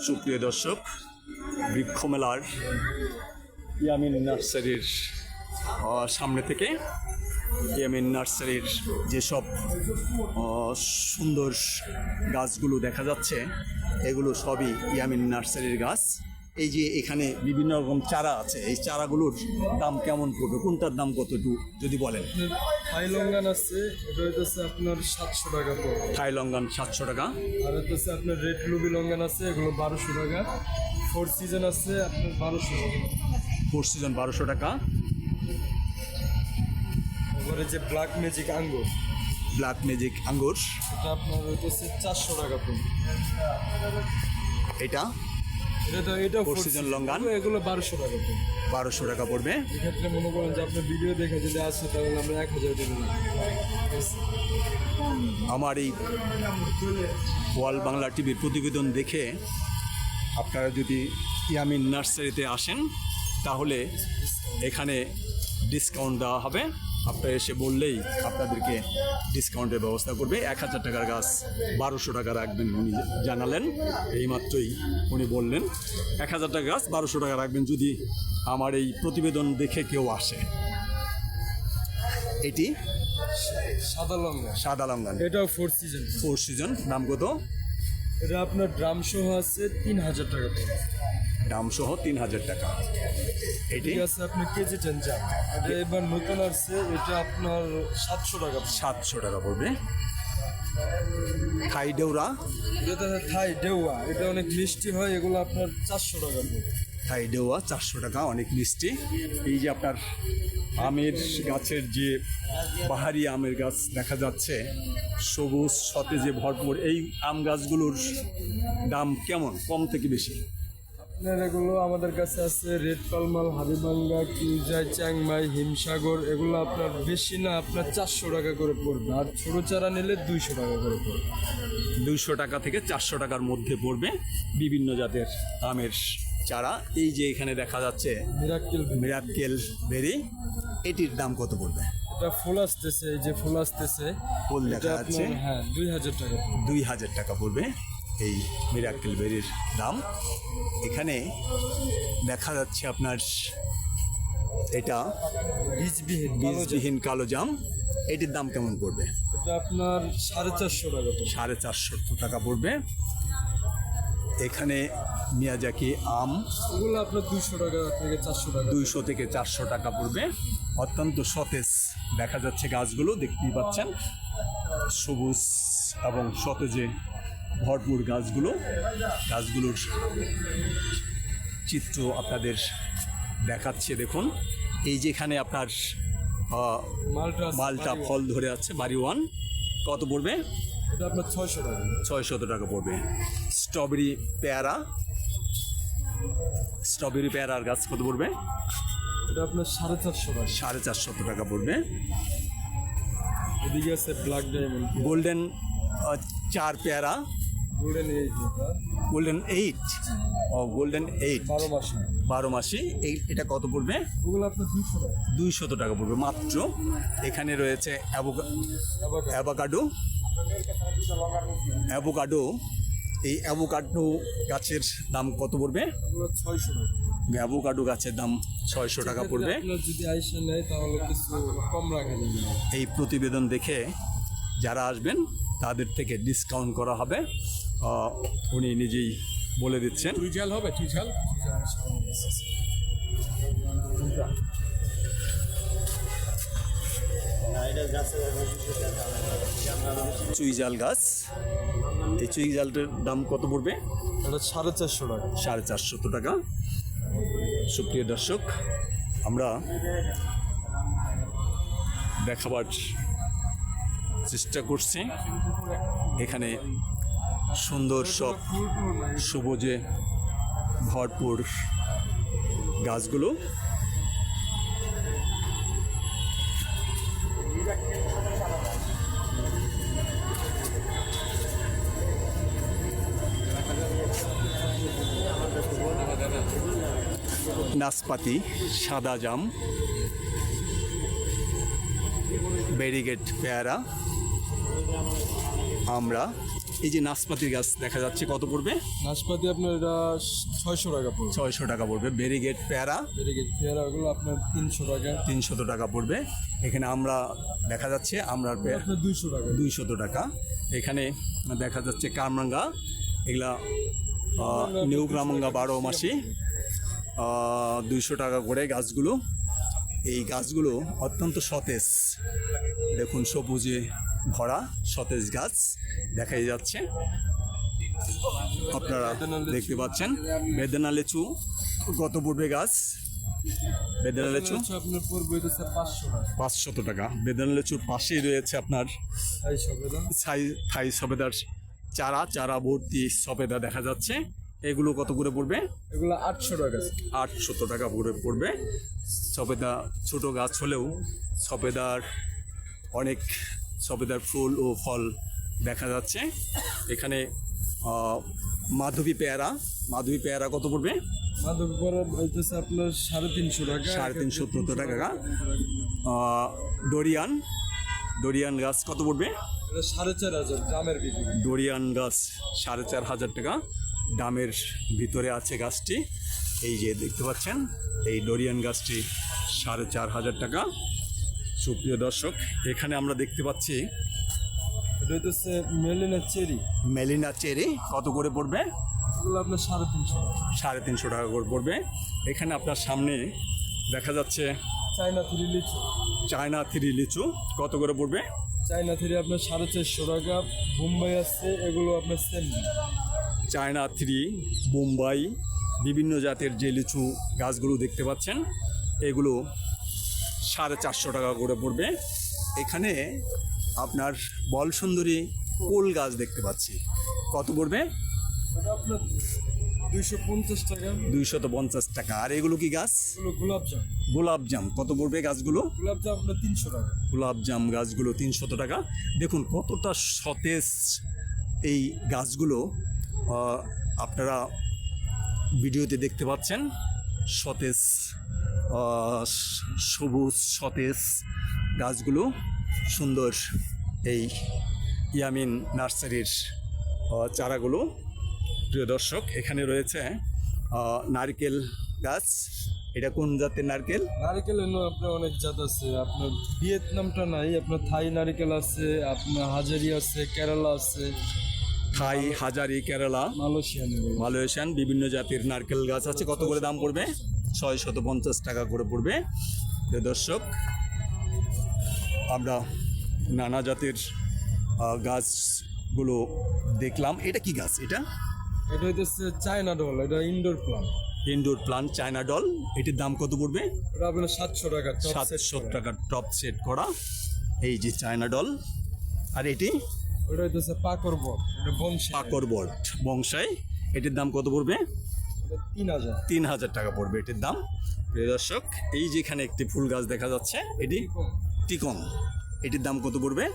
সুপ্রিয় দর্শক, বৃক্ষ মেলার ইয়ামিন নার্সারির সামনে থেকে ইয়ামিন নার্সারির যেসব সুন্দর গাছগুলো দেখা যাচ্ছে, এগুলো সবই ইয়ামিন নার্সারির গাছ। এই যে এখানে বিভিন্ন রকম চারা আছে, এই চারাগুলোর দাম কেমন পড়বে, কোনটার দাম কত একটু যদি বলেন। থাই লঙ্গান আছে, এটা হইতেছে আপনার 700 টাকা পড়বে। থাই লঙ্গান 700 টাকা। আর হইতেছে আপনার রেড লুবি লঙ্গান আছে, এগুলো 1200 টাকা। ফোর সিজন আছে আপনার 1200 টাকা। ফোর সিজন 1200 টাকা। এবারে যে ব্ল্যাক ম্যাজিক আঙ্গুর, ব্ল্যাক ম্যাজিক আঙ্গুর, এটা আপনার হইতেছে 400 টাকা পড়বে। এটা এটা ফোর সিজন লঙ্গান, এগুলো 1200 টাকা পড়বে। 1200 টাকা পড়বে। এক্ষেত্রে মনে করেন যে আপনার ভিডিও দেখে যদি আসে তাহলে আমরা 1000 দেবো। আমার এই ওয়াল বাংলা টিভির প্রতিবেদন দেখে আপনারা যদি ইয়ামিন নার্সারিতে আসেন তাহলে এখানে ডিসকাউন্ট দেওয়া হবে। আপনারা এসে বললেই আপনাদেরকে ডিসকাউন্টের ব্যবস্থা করবে। 1000 টাকার গাছ 1200 টাকা রাখবেন উনি জানালেন, এইমাত্রই উনি বললেন 1000 টাকার গাছ 1200 টাকা রাখবেন যদি আমার এই প্রতিবেদন দেখে কেউ আসে। এটি সাদা লঙ্গা, সাদা লঙ্গান, এটাও ফোর সিজন। Four season. দাম কত? এটা আপনার ড্রাম সহ আছে 3000 টাকা পড়বে। দাম সহ 3000 টাকা। এটি ঠিক আছে আপনার কেজি চেঞ্জা, এটা এবার নতুন আসছে, এটা আপনার 700 টাকা। 700 টাকা পড়বে। থাই ডেউরা, এটা থাই ডেওয়া, এটা অনেক মিষ্টি হয়, এগুলো আপনার 400 টাকা পড়বে। থাই ডেউয়া 400 টাকা, অনেক মিষ্টি। এই যে আপনার আমের গাছের যে বাহারি আমের গাছ দেখা যাচ্ছে, সবুজ সতেজে ভরপুর, এই আম গাছগুলোর দাম কেমন, কম থেকে বেশি? আপনার এগুলো আমাদের কাছে আছে রেড পালমাল, হাবিবাঙ্গা, কিউজাই, চ্যাংমাই, হিমসাগর, এগুলো আপনার বেশি না, আপনার 400 টাকা করে পড়বে। আর ছোট চারা নিলে 200 টাকা করে পড়বে। 200 টাকা থেকে 400 টাকার মধ্যে পড়বে বিভিন্ন জাতের আমের চারা। এই যে এখানে দেখা যাচ্ছে মিরাক্কেল বেরি, এটির দাম কত পড়বে? এটা ফুল আসতেছে, এই যে ফুল আসতেছে, ফুল দেখা যাচ্ছে, হ্যাঁ 2000 টাকা পড়বে। 2000 টাকা পড়বে এই মিরাক্কেল বেরির দাম। এখানে দেখা যাচ্ছে আপনার এটা বীজবিহীন কালো জাম, এটির দাম কেমন পড়বে? এটা আপনার 450 টাকা পড়বে। 450 টাকা পড়বে। এখানে মিয়াজাকি আম, এগুলো আপনার 200 টাকা থেকে 400 টাকা। 200 থেকে 400 টাকা পড়বে। অত্যন্ত সতেজ দেখা যাচ্ছে গাছগুলো, দেখতেই পাচ্ছেন সবুজ এবং সতেজে ভরপুর গাছগুলোর চিত্র আপনাদের দেখাচ্ছে। দেখুন, এই যেখানে আপনার মালটা ফল ধরে আছে, বাড়ি ওয়ান, কত পড়বে? এটা আপনার 600 টাকা। 600 টাকা পড়বে। স্ট্রবেরি পেয়ারার গাছ কত পড়বে? এটা আপনার 450 টাকা। 450 টাকা পড়বে। এদিকে আছে ব্ল্যাক ডায়মন্ড, গোল্ডেন 4 পেয়ারা, গোল্ডেন 8, গোল্ডেন 8 12 মাসি, এটা কত পড়বে? ওগুলো আপনার 200 টাকা। 200 টাকা পড়বে মাত্র। এখানে রয়েছে অ্যাভোকাডো, এই অ্যাভোকাডো গাছের দাম কত পড়বে? 600 টাকা। অ্যাভোকাডো গাছের দাম 600 টাকা পড়বে। যদি আইসা নেয় তাহলে কিছু কম রাখা যাবে। এই প্রতিবেদন দেখে যারা আসবেন তাদের থেকে ডিসকাউন্ট করা হবে, উনি নিজেই বলে দিচ্ছেন। টুইঝাল হবে, টুইঝাল চুইঝাল গাছ, এই চুইঝালটার দাম কত পড়বে? এটা 450 টাকা। 450 টাকা। সুপ্রিয় দর্শক, আমরা দেখাবার চেষ্টা করছি এখানে সুন্দর সব সবুজে ভরপুর গাছগুলো। নাশপাতি, সাদা জাম, ব্যারিগেড পেয়ারা, আমরা এই যে নাশপাতির গাছ দেখা যাচ্ছে কত পড়বে? নাশপাতি আপনার এটা 600 টাকা পড়বে। 600 টাকা পড়বে। ব্যারিগেড পেয়ারা ব্যারিগেড পেয়ারাগুলো আপনার 300 টাকা। 300 টাকা পড়বে। এখানে আমরা দেখা যাচ্ছে আমরা আপনার 200 টাকা। 200 টাকা। এখানে দেখা যাচ্ছে কামরাঙ্গা, এগুলা নিউ কামরাঙ্গা 12 মাসি 200 টাকা করে গাছগুলো। এই গাছগুলো অত্যন্ত সতেজ, দেখুন সবুজে ভরা সতেজ গাছ দেখাই যাচ্ছে, আপনারা দেখতে পাচ্ছেন। বেদানা লেচু কত পড়বে গাছ? বেদানা লেচু আপনার পড়বে হচ্ছে 500 টাকা। 500 টাকা। বেদানা লেচুর পাশেই রয়েছে আপনার থাই সবেদা। থাই সবেদার চারা ভর্তি সবেদা দেখা যাচ্ছে। এগুলো কত করে পড়বে? এগুলো 800 টাকা। 800 টাকা করে পড়বে। সবেদা ছোট গাছ হলেও সবেদার অনেক সবেদার ফুল ও ফল দেখা যাচ্ছে। এখানে মাধবী পেয়ারা কত পড়বে? মাধবী পেয়ারা হইতেছে আপনার 350 টাকা। 350 টাকা। ডোরিয়ান গাছ কত পড়বে? এটা 4500 দামের ভিতরে। ডোরিয়ান গাছ 4500 টাকা দামের ভিতরে আছে গাছটি। এই যে দেখতে পাচ্ছেন এই ডোরিয়ান গাছটি 4500 টাকা। সুপ্রিয় দর্শক, এখানে আমরা দেখতে পাচ্ছি এটা হইতেছে মেলিনা চেরি কত করে পড়বে? এগুলো আপনার 350 টাকা। 350 টাকা করে পড়বে। এখানে আপনার সামনে দেখা যাচ্ছে চায়না থ্রি লিচু কত করে পড়বে? চায়না থ্রি আপনার 450 টাকা। বোম্বাই আছে, এগুলো আপনার সেম। চায়না থ্রি, বোম্বাই, বিভিন্ন জাতের যে লিচু গাছগুলো দেখতে পাচ্ছেন এগুলো 450 টাকা করে পড়বে। এখানে আপনার বল সুন্দরী কুল গাছ দেখতে পাচ্ছি, কত পড়বে? ওটা আপনার 250 টাকা। 250 টাকা। আর এগুলো কি গাছ? এগুলো গোলাপজাম কত পড়বে গাছগুলো? গোলাপজাম আপনার 300 টাকা। গোলাপজাম গাছগুলো 300 টাকা। দেখুন কতটা সতেজ এই গাছগুলো, আপনারা ভিডিওতে দেখতে পাচ্ছেন। সতেজ সবুজ সতেজ গাছগুলো সুন্দর। এই ইয়ামিন নার্সারির চারাগুলো। প্রিয় দর্শক, এখানে রয়েছে নারকেল গাছ। এটা কোন জাতের নারকেল? নারকেল আপনার অনেক জাত আছে। আপনার ভিয়েতনামটা নাই, আপনার থাই নারকেল আছে, আপনার হাজারি আছে, কেরালা আছে। থাই, হাজারি, কেরালা, মালয়েশিয়ান বিভিন্ন জাতের নারকেল গাছ আছে। কত করে দাম পড়বে? 650 টাকা করে পড়বে। প্রিয় দর্শক, আমরা নানা জাতের গাছগুলো দেখলাম। এটা কি গাছ? এটা হইতেছে চায়না ডল। এটা ইনডোর প্লান্ট চায়না ডল। এটির দাম কত পড়বে? এটা আপনার 700 টাকা। 700 টাকা টপ সেট করা এই যে চায়না ডল। আর এটি ওটা হইতেছে পাকর বট বংশাই। এটির দাম কত পড়বে? 3000 টাকা পড়বে এটির দাম। প্রিয় দর্শক, এই যেখানে একটি ফুল গাছ দেখা যাচ্ছে এটি টিকং। এটির দাম কত পড়বে?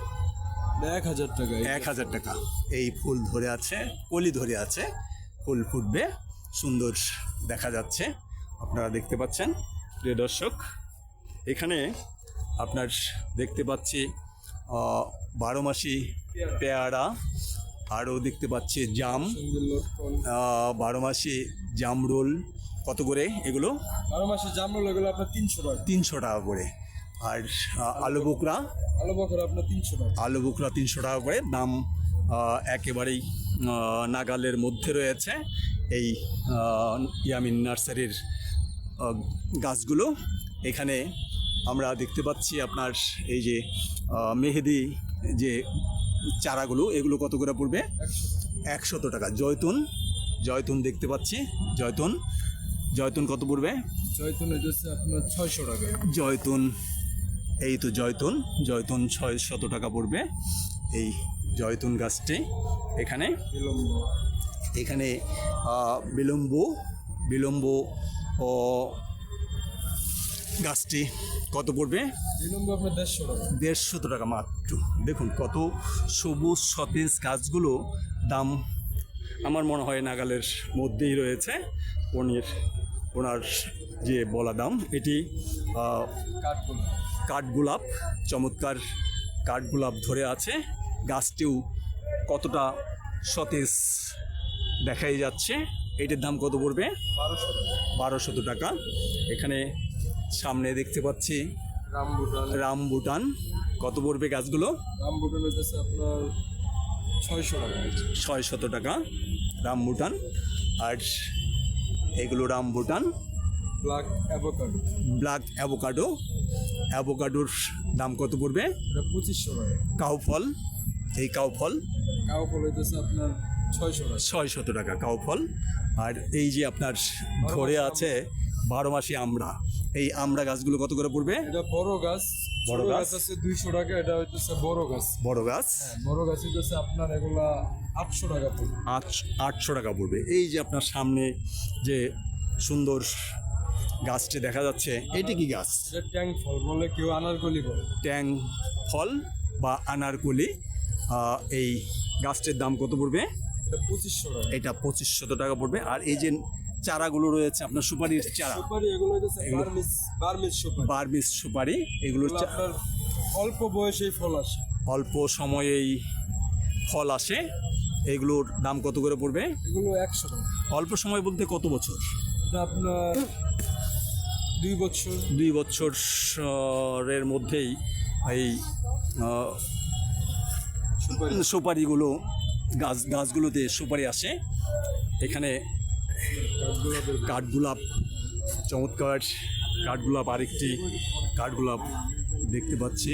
1000 টাকা। 1000 টাকা। এই ফুল ধরে আছে, কলি ধরে আছে, ফুল ফুটবে, সুন্দর দেখা যাচ্ছে, আপনারা দেখতে পাচ্ছেন। প্রিয় দর্শক, এখানে আপনার দেখতে পাচ্ছি 12 মাসি পেয়ারা, আরও দেখতে পাচ্ছি জাম, 12 মাসি জামরুল। কত করে এগুলো? 12 মাসি জামরুল এগুলো আপনার 300 টাকা। 300 টাকা করে। আর আলু বোকরা আপনার 300 টাকা। আলু বোকরা 300 টাকা করে দাম। একেবারেই নাগালের মধ্যে রয়েছে এই ইয়ামিন নার্সারির গাছগুলো। এখানে আমরা দেখতে পাচ্ছি আপনার এই যে মেহেদি যে চারাগুলো, এগুলো কত করে পড়বে? 100 টাকা। জয়তুন দেখতে পাচ্ছি, জয়তুন কত পড়বে? জয়তুন হচ্ছে আপনার 600 টাকা। এই তো জয়তুন 600 টাকা পড়বে এই জয়তুন গাছটি। এখানে বিলম্ব গাছটি কত পড়বে? বিলম্ব আপনার 150 টাকা। 150 টাকা মাত্র। দেখুন কত সবুজ সতেজ গাছগুলো, দাম আমার মনে হয় নাগালের মধ্যেই রয়েছে। ওনার যে বলা দাম, এটি কাঠগোলাপ, চমৎকার কাঠগোলাপ ধরে আছে। গাছটিও কতটা সতেজ দেখাই যাচ্ছে। এটার দাম কত পড়বে? 1200 1200 টাকা। টাকা। এখানে সামনে দেখতে পাচ্ছি রামবুটান। রামবুটান, কত পড়বে গাছগুলো? রামবুটান হইতেছে আপনার 600 টাকা। 600 টাকা রামবুটান। আর এগুলো rambutan. Black avocado. Black avocado, অ্যাভোকাডোর দাম কত পড়বে? এটা 2500 টাকা। কাউফল, এই কাউফল কাউ ফল হইতেছে আপনার 600 টাকা। 600 টাকা কাউফল। আর এই যে আপনার ধরে আছে 12 মাসি আমড়া, এই আমড়া গাছগুলো কত করে পড়বে? এটা বড় গাছ। বড় ছোট গাছ? গাছ আছে 200 টাকা। এটা হইতেছে বড় গাছ। বড় গাছ বড় গাছ হইতেছে আপনার এগুলা 800 টাকা পড়বে। 800 টাকা পড়বে। এই যে আপনার সামনে যে সুন্দর গাছটি দেখা যাচ্ছে, এটি কি গাছ? এটা ট্যাং ফল বলে, কেউ আনারকলি বলে। ট্যাং ফল বা আনারকলি। এই গাছটির দাম কত পড়বে? এটা 2500 টাকা। এটা 2500 টাকা পড়বে। আর এই যে চারাগুলো রয়েছে আপনার সুপারির চারা, সুপারি এগুলো হইতেছে বার্মিজ সুপারি। বার্মিস সুপারি, এগুলোর এগুলো আপনার অল্প বয়সেই ফল আসে। অল্প সময়েই ফল আসে। এগুলোর দাম কত করে পড়বে? এগুলো 100 টাকা। অল্প সময় বলতে কত বছর? এটা আপনার 2 বছর। 2 বছরের মধ্যেই এই সুপারি। সুপারিগুলো গাছগুলোতে সুপারি আসে। এখানে কাঠগোলাপ, চমৎকার কাঠগোলাপ, আরেকটি কাঠগোলাপ দেখতে পাচ্ছি।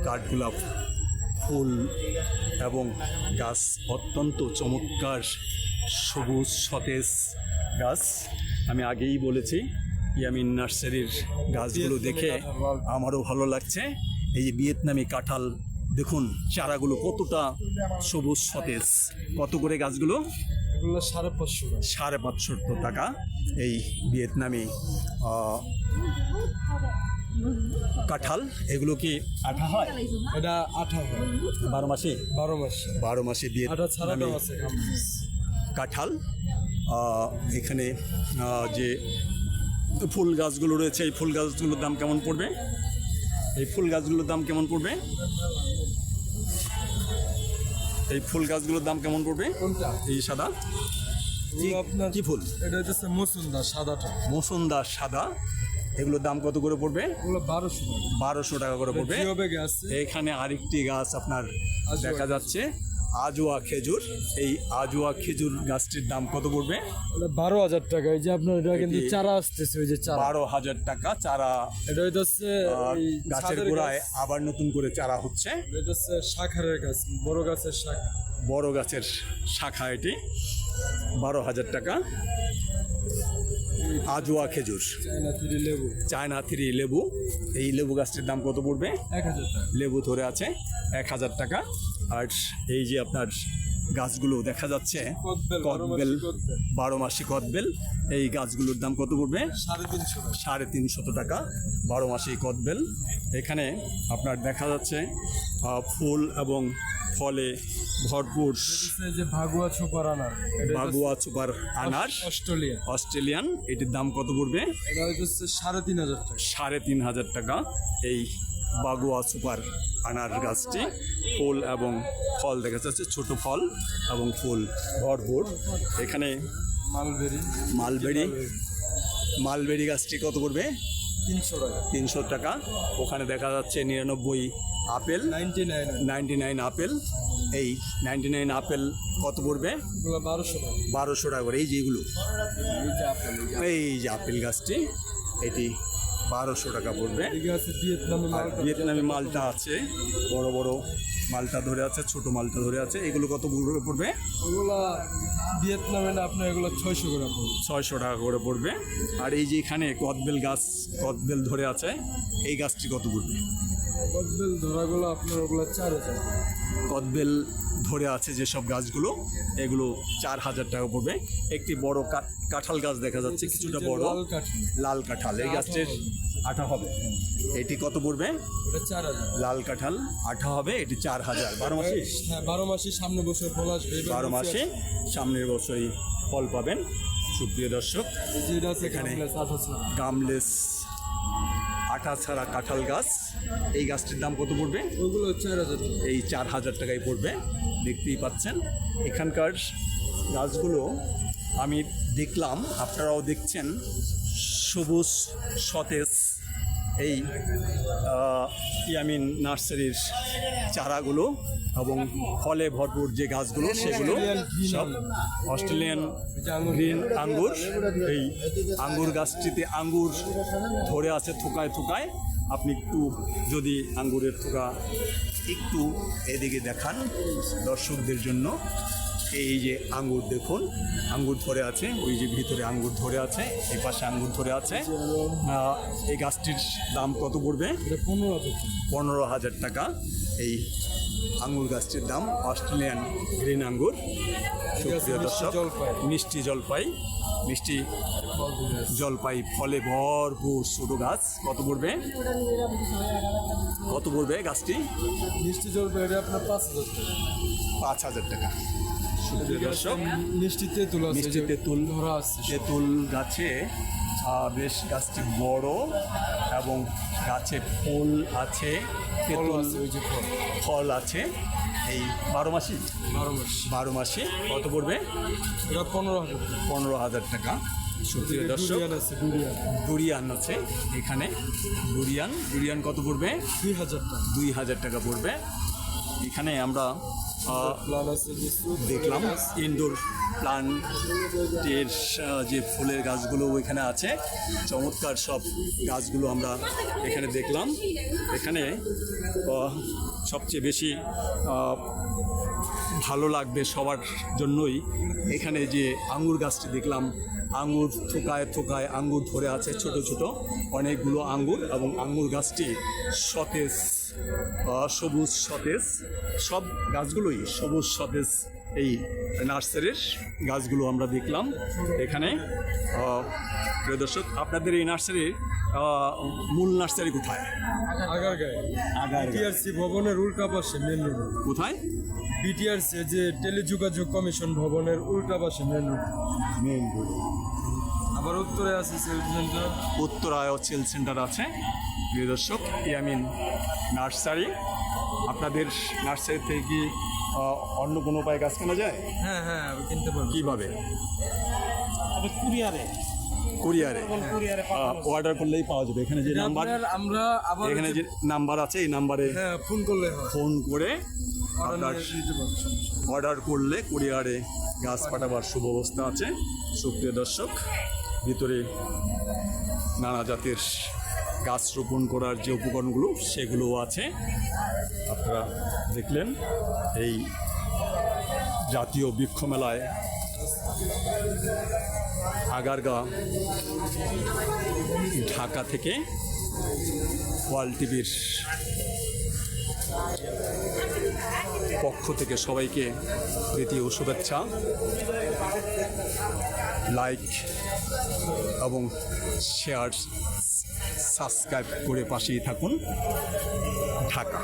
কাঠগোলাপ ফুল এবং গাছ অত্যন্ত চমৎকার, সবুজ সতেজ গাছ। আমি আগেই বলেছি ইয়ামিন নার্সারির গাছগুলো দেখে আমারও ভালো লাগছে। এই যে ভিয়েতনামি কাঁঠাল দেখুন, চারাগুলো কতটা সবুজ সতেজ। কত করে গাছগুলো? এগুলো 550 টাকা। 550 টাকা এই ভিয়েতনামি কাঁঠাল। এগুলো কি আঠা হয়? এটা আঠা হয় 12 মাসে? 12 মাস। 12 মাসে আঠা ছাড়াটাও ভিয়েতনামি আছে। কাঁঠাল। এখানে যে ফুল গাছগুলো রয়েছে, এই ফুল গাছগুলোর দাম কেমন পড়বে? এই ফুল গাছগুলোর দাম কেমন পড়বে? এই ফুল গাছগুলোর দাম কেমন পড়বে? কোনটা? এই সাদা এগুলো আপনার কি ফুল? এটা হচ্ছে মুসুন্দা সাদাটা। মসুন্দা সাদা, এগুলোর দাম কত করে পড়বে? এগুলো 1200 টাকা। 1200 টাকা করে পড়বে। জিওবে গাছ। এখানে আরেকটি গাছ আপনার আজওয়া দেখা যাচ্ছে, আজওয়া খেজুর। এই আজওয়া খেজুর গাছটির দাম কত পড়বে? এটা 12,000 টাকা। এই যে আপনার এটা কিন্তু এটি চারা আসতেছে, ওই যে চারা। 12,000 টাকা চারা। এটা হইতেছে এই গাছের ছাদের গোড়ায় গাছ। আবার নতুন করে চারা হচ্ছে। এটা হচ্ছে শাখারের গাছ, বড় গাছের শাখা। বড় গাছের শাখা এটি। 12,000 টাকা আজওয়া খেজুর। চায়না থ্রি লেবু চায়না থ্রি লেবু, এই লেবু গাছটির দাম কত পড়বে? 1000 টাকা। লেবু ধরে আছে 1000 টাকা। আর এই যে আপনার গাছগুলো দেখা যাচ্ছে কদবেল, কদবেল, 12 মাসি 12 মাসি কদবেল, এই গাছগুলোর দাম কত পড়বে? 350 টাকা। 350 টাকা 12 মাসি কদবেল। এখানে আপনার দেখা যাচ্ছে ফুল এবং ফলে ভরপুর এই যে ভাগুয়া সুপার আনার। এটা বাগুয়া সুপার আনার, অস্ট্রেলিয়া। অস্ট্রেলিয়ান। এটির দাম কত পড়বে? এটা হচ্ছে 3,500 টাকা। 3,500 টাকা এই বাগুয়া সুপার আনার গাছটি। ফুল এবং ফল দেখা যাচ্ছে, ছোট ফল এবং ফুল ভরপুর। এখানে মালবেরি। মালবেরি গাছটি কত পড়বে? 300 টাকা। 300 টাকা। ওখানে দেখা যাচ্ছে 99 আপেল, 99। 99 আপেল। এই 99 আপেল কত পড়বে? এগুলো 1200 টাকা। 1200 টাকা করে। এই যেগুলো, এই যে আপেল, এই যে আপেল গাছটি, এটি 1200 টাকা পড়বে। এই গাছে ভিয়েতনামি আর মালটা। ভিয়েতনামি মালটা আছে, বড় বড় মালটা ধরে আছে, ছোট মালটা ধরে আছে। এগুলো কত পড়বে? ওগুলা ভিয়েতনামে না, আপনার এগুলো 600 করে পড়বে। 600 টাকা করে পড়বে। আর এই যে এখানে কদবেল গাছ, কদবেল ধরে আছে, এই গাছটি কত পড়বে? কদবেল ধরাগুলো আপনার ওগুলো 4000 টাকা। কদবেল ধরে আছে যেসব গাছগুলো, এগুলো 4000 টাকা পড়বে। একটি বড় কাঁঠাল গাছ দেখা যাচ্ছে, কিছুটা বড় লাল কাঠি। লাল কাঁঠাল। এই গাছটির আঠা হবে, এটি কত পড়বে? ওটা 4000। লাল কাঁঠাল আঠা হবে, এটি 4000। 12 মাসে? হ্যাঁ, 12 মাসে সামনে বছর ফল আসবে। 12 মাসে সামনের বছরই ফল পাবেন। সুপ্রিয় দর্শক, যেটা আছে এখানে গামলেস আঠা ছাড়া। গামলেস আঠা ছাড়া কাঁঠাল গাছ, এই গাছটির দাম কত পড়বে? ওগুলো 4000 টাকা। এই 4000 টাকায় পড়বে। দেখতেই পাচ্ছেন এখানকার গাছগুলো আমি দেখলাম, আপনারাও দেখছেন, সবুজ সতেজ এই ইয়ামিন নার্সারির চারাগুলো এবং ফলে ভরপুর যে গাছগুলো সেগুলো সব অস্ট্রেলিয়ান গ্রিন আঙ্গুর। এই আঙ্গুর গাছটিতে আঙ্গুর ধরে আছে থোকায় থোকায়। আপনি একটু যদি আঙ্গুরের থোকা একটু এদিকে দেখান দর্শকদের জন্য, এই যে আঙ্গুর দেখুন, আঙ্গুর ধরে আছে, ওই যে ভিতরে আঙ্গুর ধরে আছে, এই পাশে আঙ্গুর ধরে আছে। এই গাছটির দাম কত পড়বে? 15,000 টাকা এই আঙ্গুর গাছটির দাম, অস্ট্রেলিয়ান গ্রিন আঙ্গুর। সুপ্রিয় দর্শক, মিষ্টি জলপাই, মিষ্টি জলপাই ফলে ভরপুর ছোট গাছ। কত পড়বে? কত পড়বে গাছটি? মিষ্টি জলপাই আপনার 5000 টাকা। 5000 টাকা। সুপ্রিয় দর্শক, মিষ্টি তেঁতুল আছে, মিষ্টি তেঁতুল ধরা আছে। তেঁতুল গাছে বেশ গাছটি বড় এবং গাছে ফুল আছে, তেঁতুল আছে, ওই যে ফল। ফল আছে। এই 12 মাসি 12 মাসে কত পড়বে? এটা 15,000 টাকা। 15,000 টাকা। সুপ্রিয় দর্শক, ডুরিয়ান আছে, ডুরিয়ান ডুরিয়ান আছে এখানে। ডুরিয়ান কত পড়বে? 2000 টাকা। 2000 টাকা পড়বে। এখানে আমরা প্লান আছে কিছু দেখলাম ইনডোর প্লান্টের যে ফুলের গাছগুলো ওইখানে আছে, চমৎকার সব গাছগুলো আমরা এখানে দেখলাম। এখানে সবচেয়ে বেশি ভালো লাগবে সবার জন্যই এখানে যে আঙ্গুর গাছটি দেখলাম, আঙ্গুর থোকায় থোকায় আঙ্গুর ধরে আছে, ছোট ছোট অনেকগুলো আঙ্গুর, এবং আঙ্গুর গাছটি সতেজ, সবুজ সতেজ, সব গাছগুলোই সবুজ সতেজ। এই নার্সারির গাছগুলো আমরা দেখলাম এখানে। প্রিয় দর্শক, আপনাদের এই নার্সারির মূল নার্সারি কোথায়? আগারগাঁয়ে আগারগাঁয়ে। বিটিআরসি ভবনের উল্টা পাশে মেন রোড। কোথায়? বিটিআরসি যে টেলিযোগাযোগ কমিশন ভবনের উল্টা পাশে মেন রোড। Main road. আবার উত্তরে আছে সেলফ সেন্টার। উত্তরায় সেল সেন্টার আছে। প্রিয় দর্শক, ইয়ামিন নার্সারি। আপনাদের নার্সারি থেকে কি অন্য কোনো উপায়ে গাছ কেনা যায়? হ্যাঁ হ্যাঁ, আমি কিনতে পারবো। কিভাবে? কুরিয়ারে কুরিয়ারে অর্ডার করলেই পাওয়া যাবে। এখানে যে এটা নাম্বার, আপনার আমরা আবার এখানে যে নাম্বার আছে এই নাম্বারে হ্যাঁ ফোন করলে হয়, ফোন করে অর্ডার আপনার নিয়ে নিতে পারবো, সমস্যা নেই। অর্ডার করলে কুরিয়ারে গাছ পাঠাবার সুব্যবস্থা আছে। সুপ্রিয় দর্শক, ভিতরে নানা জাতের গাছ রোপণ করার যে উপকরণগুলো সেগুলোও আছে। আপনারা দেখলেন এই জাতীয় বৃক্ষ মেলায় আগারগাঁ ঢাকা থেকে ওয়ার্ল্ড টিভির পক্ষ থেকে সবাইকে প্রীতি ও শুভেচ্ছা। লাইক এবং শেয়ার, সাবস্ক্রাইব করে পাশেই থাকুন। ঢাকা।